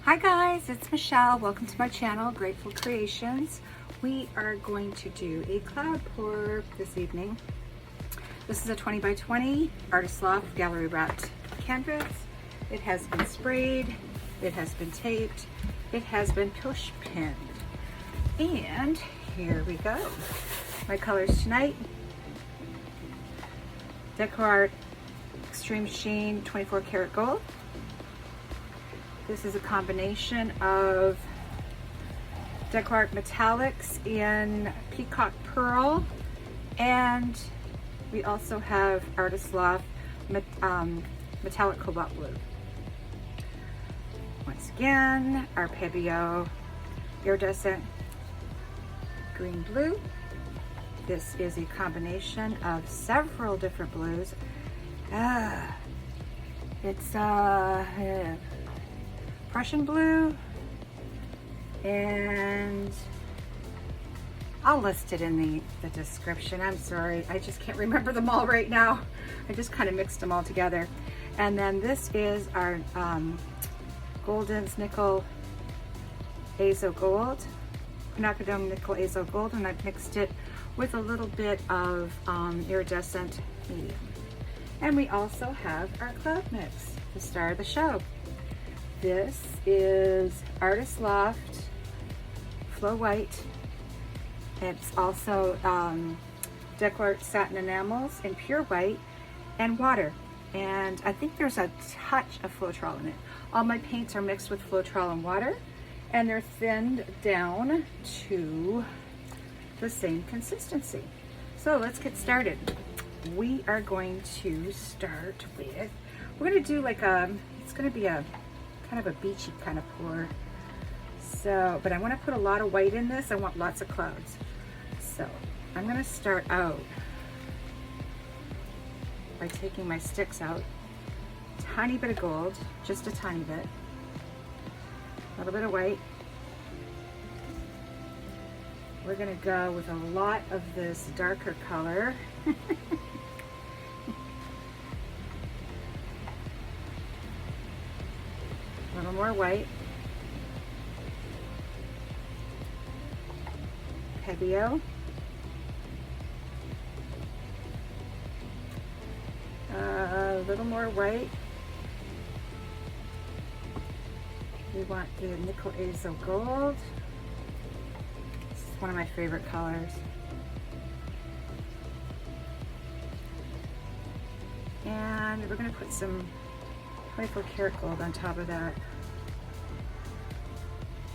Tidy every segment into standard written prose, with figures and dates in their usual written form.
Hi guys, it's Michelle. Welcome to my channel, Grateful Creations. We are going to do a cloud pour this evening. This is a 20 by 20 Artist Loft gallery wrapped canvas. It has been sprayed, it has been taped, it has been push pinned. And here we go. My colors tonight: Decoart Extreme Sheen 24 karat gold. This is a combination of Decoart Metallics in Peacock Pearl, and we also have Artist Loft Metallic Cobalt Blue. Once again, our Pebeo iridescent green blue. This is a combination of several different blues. It's Prussian blue, and I'll list it in the description. I'm sorry, I just can't remember them all right now. I just kind of mixed them all together. And then this is our Golden's Nickel Azo Gold, Amsterdam Nickel Azo Gold, and I've mixed it with a little bit of iridescent medium. And we also have our cloud mix, the star of the show. This is Artist Loft Flow White. It's also Decoart Satin Enamels in pure white and water. And I think there's a touch of Floetrol in it. All my paints are mixed with Floetrol and water, and they're thinned down to the same consistency. So let's get started. We are going to start with, we're going to do like it's going to be a kind of a beachy kind of pour. So, but I want to put a lot of white in this. I want lots of clouds. So I'm going to start out by taking my sticks out. Tiny bit of gold, just a tiny bit. A little bit of white. We're going to go with a lot of this darker color. A little more white. Pebeo. A little more white. We want the Nickel Azo Gold. This is one of my favorite colors. And we're going to put some 24 karat gold on top of that.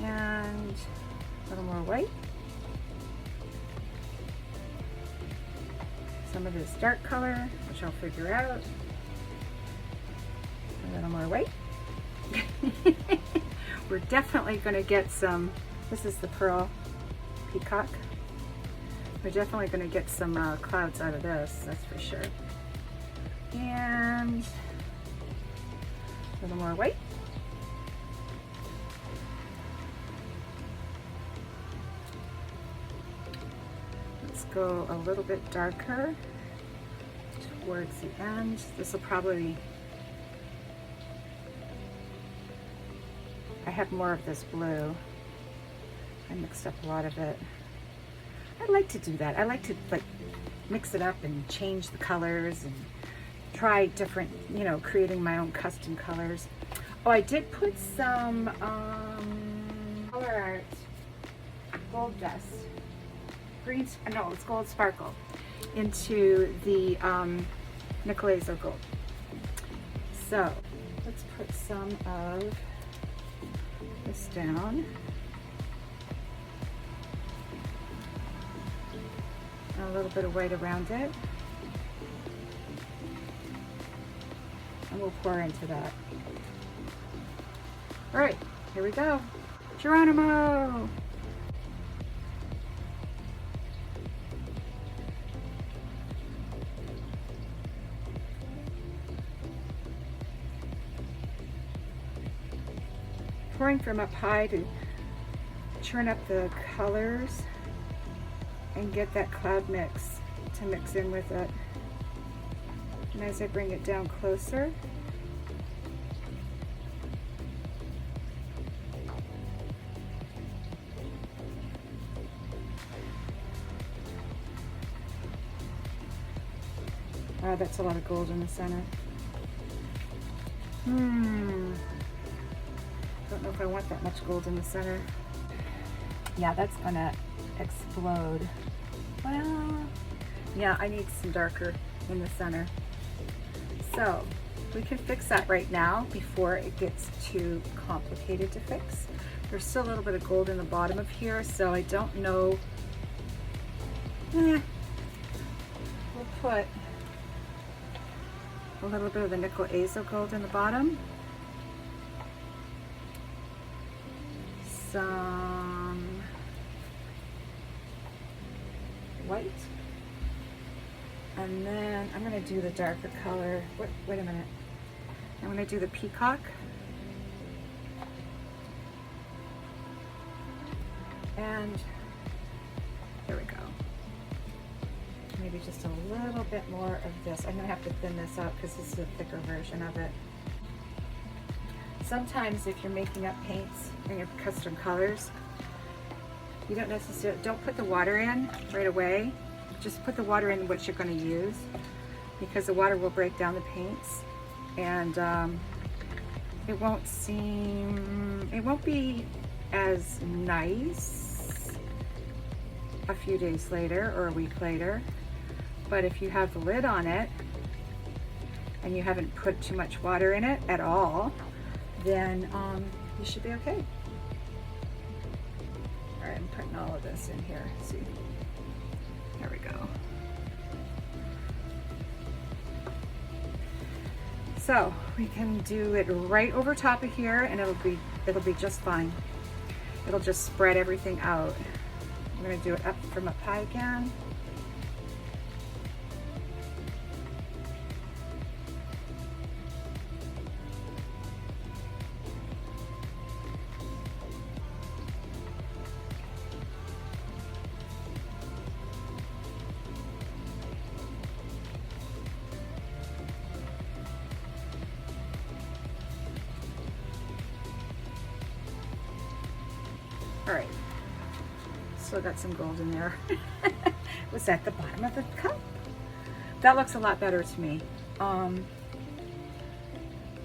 And a little more white. Some of this dark color, which I'll figure out. A little more white. We're definitely going to get some, this is the Pearl Peacock. We're definitely going to get some clouds out of this, that's for sure. And a little more white. Let's go a little bit darker towards the end. This will probably, I have more of this blue. I mixed up a lot of it. I like to do that. I like to like mix it up and change the colors and try different, you know, creating my own custom colors. Oh, I did put some color art gold dust, green, no, it's gold sparkle, into the Nickel Azo Gold. So let's put some of this down. And a little bit of white around it. And we'll pour into that. All right, here we go. Geronimo! Pouring from up high to churn up the colors and get that cloud mix to mix in with it. And as I bring it down closer, Oh, that's a lot of gold in the center. Don't know if I want that much gold in the center. Yeah, that's gonna explode. Well, yeah, I need some darker in the center. So we can fix that right now before it gets too complicated to fix. There's still a little bit of gold in the bottom of here, so I don't know. We'll put a little bit of the nickel azo gold in the bottom. Some white. And then I'm going to do the darker color. Wait a minute. I'm going to do the peacock. And there we go. Maybe just a little bit more of this. I'm going to have to thin this out because this is a thicker version of it. Sometimes if you're making up paints and your custom colors, you don't put the water in right away. Just put the water in what you're going to use, because the water will break down the paints, and it won't be as nice a few days later or a week later. But if you have the lid on it and you haven't put too much water in it at all, then you should be okay. All right, I'm putting all of this in here. See, there we go. So we can do it right over top of here, and it'll be just fine. It'll just spread everything out. I'm going to do it up from up high again. All right, so I got some gold in there. Was at the bottom of the cup. That looks a lot better to me.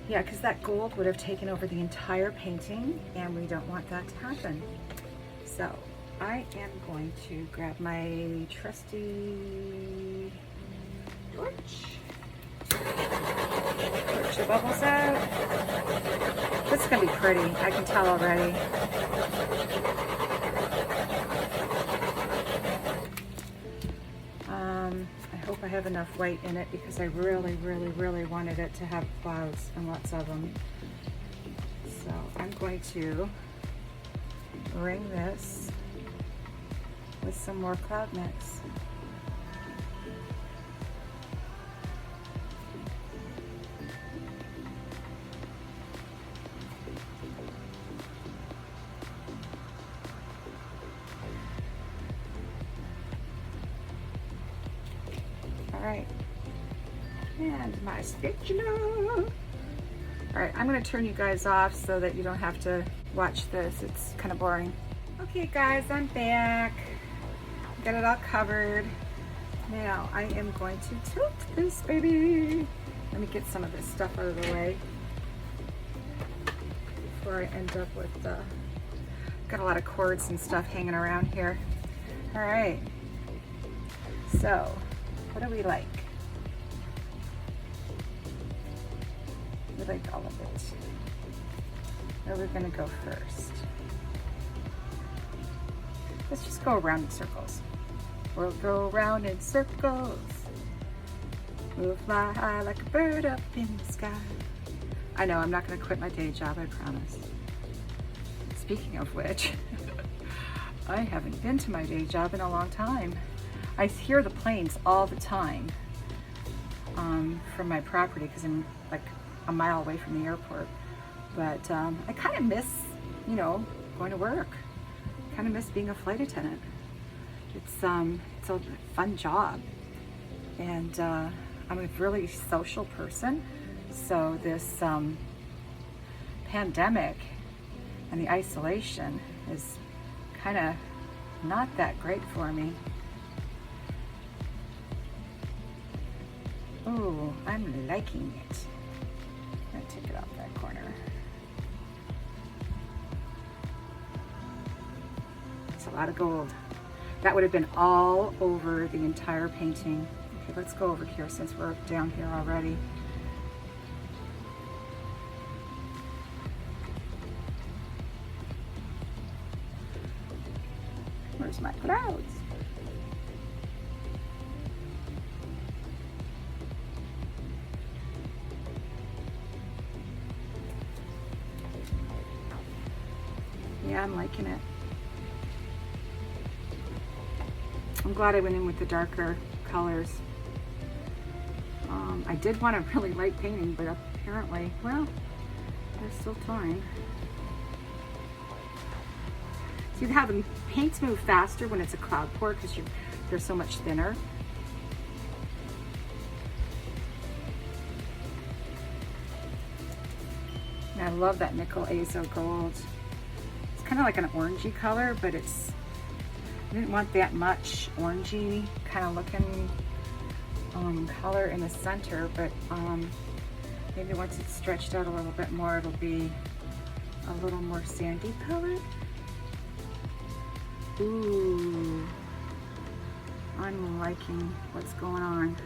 Yeah, because that gold would have taken over the entire painting, and we don't want that to happen. So I am going to grab my trusty torch. Torch the bubbles out. This is going to be pretty, I can tell already. I hope I have enough white in it, because I really, really, really wanted it to have clouds and lots of them. So I'm going to ring this with some more cloud mix. Alright, and my spatula. Alright, I'm going to turn you guys off so that you don't have to watch this. It's kind of boring. Okay guys, I'm back. Got it all covered. Now I am going to tilt this baby. Let me get some of this stuff out of the way before I end up with got a lot of cords and stuff hanging around here. Alright, so what do we like? We like all of it. Where are we going to go first? Let's just go around in circles. We'll go around in circles. We'll fly high like a bird up in the sky. I know, I'm not going to quit my day job, I promise. Speaking of which, I haven't been to my day job in a long time. I hear the planes all the time from my property, because I'm like a mile away from the airport. But I kind of miss, you know, going to work. Kind of miss being a flight attendant. It's a fun job, and I'm a really social person. So this pandemic and the isolation is kind of not that great for me. Oh, I'm liking it. I'm gonna take it off that corner. It's a lot of gold. That would have been all over the entire painting. Okay, let's go over here since we're down here already. Where's my clouds? Yeah, I'm liking it. I'm glad I went in with the darker colors. I did want a really light painting, but apparently, well, there's still time. See how the paints move faster when it's a cloud pour because they're so much thinner. And I love that nickel azo gold. It's kind of like an orangey color, but I didn't want that much orangey kind of looking color in the center, but maybe once it's stretched out a little bit more, it'll be a little more sandy colored. Ooh, I'm liking what's going on.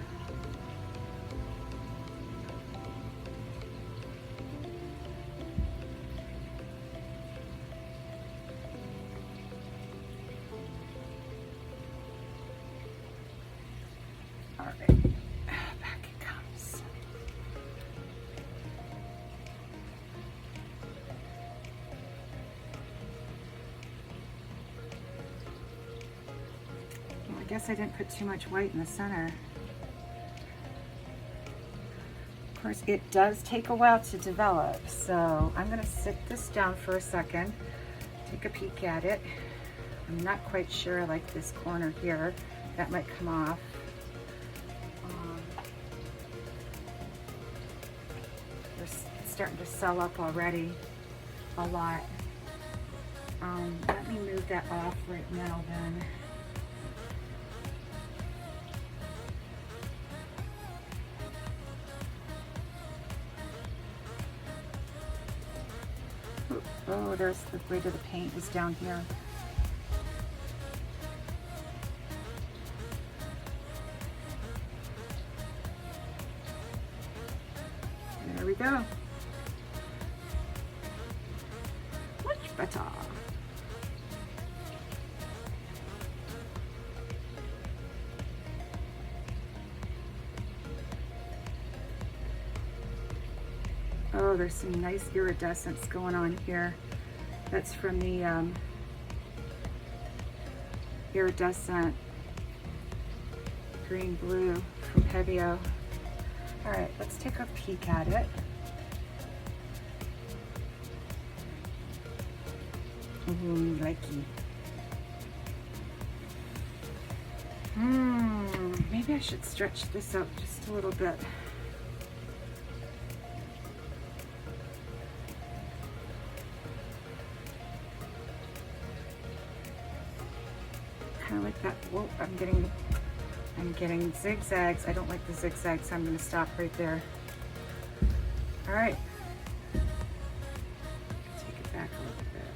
All right, back it comes. Well, I guess I didn't put too much white in the center. Of course, it does take a while to develop, so I'm gonna sit this down for a second, take a peek at it. I'm not quite sure I like this corner here. That might come off. It's starting to sell up already a lot. Let me move that off right now then. Oh, there's the weight of the paint is down here. There we go. Much better. Oh, there's some nice iridescence going on here. That's from the iridescent green blue from Pebeo. All right, let's take a peek at it. Ooh, likey. Maybe I should stretch this out just a little bit. Kind of like that. Whoa, I'm getting zigzags. I don't like the zigzags, so I'm going to stop right there. All right. Take it back a little bit.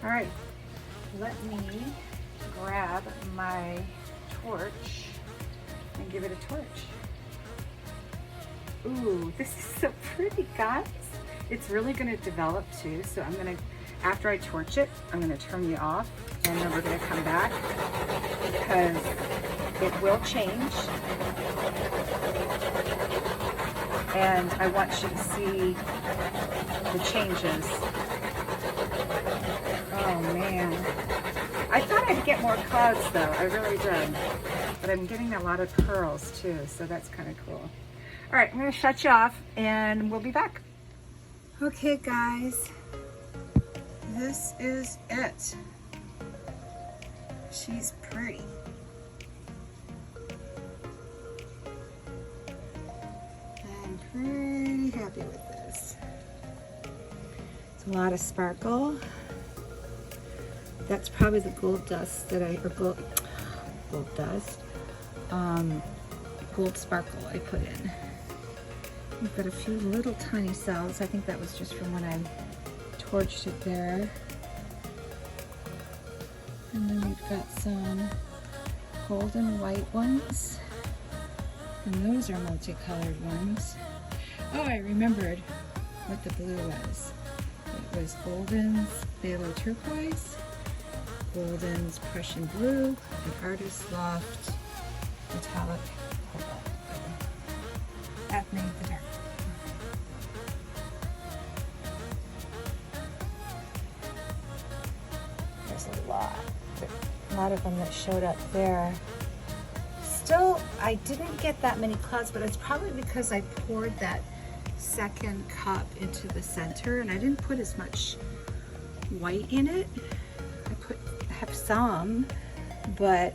All right. Let me grab my torch and give it a torch. Ooh, this is so pretty, guys. It's really gonna develop too, so I'm gonna, after I torch it, I'm gonna turn you off, and then we're gonna come back because it will change. And I want you to see the changes. Oh man. I thought I'd get more clouds though, I really did. But I'm getting a lot of pearls too, so that's kind of cool. All right, I'm gonna shut you off and we'll be back. Okay guys, this is it. She's pretty. I'm pretty happy with this. It's a lot of sparkle. That's probably the gold dust that I, or gold dust, gold sparkle I put in. We've got a few little tiny cells. I think that was just from when I torched it there. And then we've got some golden white ones. And those are multicolored ones. Oh, I remembered what the blue was. It was Golden's Phthalo Turquoise, Golden's Prussian Blue, and Artist Loft Metallic Cobalt. That made the dark. There's a lot of them that showed up there. Still, I didn't get that many clouds, but it's probably because I poured that second cup into the center and I didn't put as much white in it. I have some, but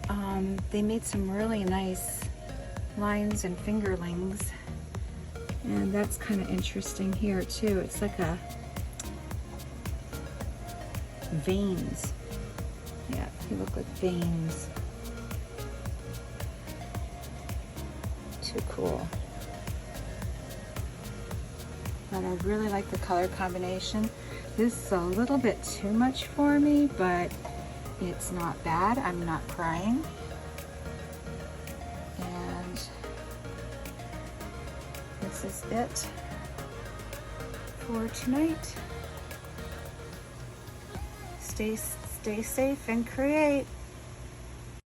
they made some really nice lines and fingerlings, and that's kind of interesting here too. It's like a veins. Yeah, they look like veins. Too cool. But I really like the color combination. This is a little bit too much for me, but it's not bad. I'm not crying. And this is it for tonight. Stay safe and create.